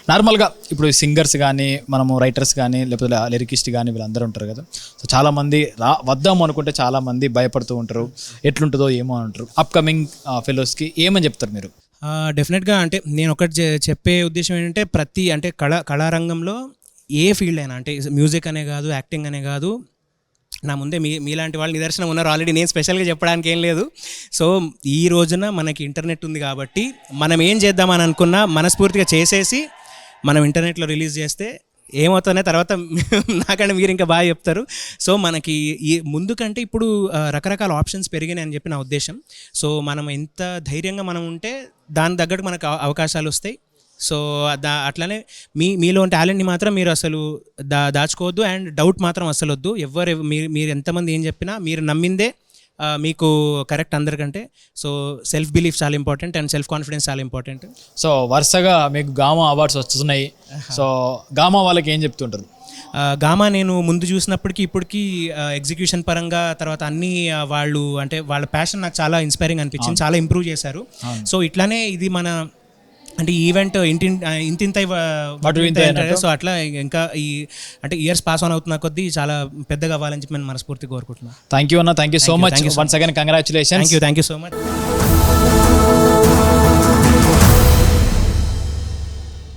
నార్మల్గా ఇప్పుడు సింగర్స్ కానీ మనము రైటర్స్ కానీ లేకపోతే లిరికిస్ట్ కానీ వీళ్ళందరూ ఉంటారు కదా. సో చాలామంది వద్దాము అనుకుంటే చాలామంది భయపడుతూ ఉంటారు, ఎట్లుంటుందో ఏమో అంటారు. అప్కమింగ్ ఫెలోస్కి ఏమని చెప్తారు మీరు? డెఫినెట్గా అంటే నేను ఒకటి చెప్పే ఉద్దేశం ఏంటంటే అంటే కళారంగంలో ఏ ఫీల్డ్ అయినా, అంటే మ్యూజిక్ అనే కాదు, యాక్టింగ్ అనే కాదు, నా ముందే మీలాంటి వాళ్ళు నిదర్శనం ఉన్నారు ఆల్రెడీ. నేను స్పెషల్గా చెప్పడానికి ఏం లేదు. సో ఈ రోజున మనకి ఇంటర్నెట్ ఉంది కాబట్టి మనం ఏం చేద్దామని అనుకున్నా మనస్ఫూర్తిగా చేసేసి మనం ఇంటర్నెట్లో రిలీజ్ చేస్తే ఏమవుతుందనే తర్వాత నాకంటే మీరు ఇంకా బాగా చెప్తారు. సో మనకి ఈ ముందు కంటే ఇప్పుడు రకరకాల ఆప్షన్స్ పెరిగినాయి అని చెప్పి నా ఉద్దేశం. సో మనం ఎంత ధైర్యంగా మనం ఉంటే దాని తగ్గట్టు మనకు అవకాశాలు వస్తాయి. సో అట్లనే మీలో టాలెంట్ని మాత్రం మీరు అసలు దాచుకోవద్దు, అండ్ డౌట్ మాత్రం అసలు వద్దు. మీరు ఎంతమంది ఏం చెప్పినా మీరు నమ్మిందే మీకు కరెక్ట్ అందరికంటే. సో సెల్ఫ్ బిలీఫ్ చాలా ఇంపార్టెంట్ అండ్ సెల్ఫ్ కాన్ఫిడెన్స్ చాలా ఇంపార్టెంట్. సో వరుసగా మీకు గామా అవార్డ్స్ వస్తున్నాయి. సో గామా వాళ్ళకి ఏం చెప్తుంటారు? గామా నేను ముందు చూసినప్పటికీ ఇప్పటికీ ఎగ్జిక్యూషన్ పరంగా తర్వాత అన్నీ వాళ్ళు అంటే వాళ్ళ ప్యాషన్ నాకు చాలా ఇన్స్పైరింగ్ అనిపించింది, చాలా ఇంప్రూవ్ చేశారు. సో ఇట్లానే ఇది మన అంటే ఈవెంట్ ఇంతింత సో అట్లా ఇంకా ఈ అంటే ఇయర్స్ పాస్ ఆన్ అవుతున్న కొద్దీ చాలా పెద్దగా అవ్వాలని చెప్పి నేను మనస్ఫూర్తిగా కోరుకుంటున్నాను. థ్యాంక్ యూ అన్న, thank you so much. Once again congratulations. Thank you so much.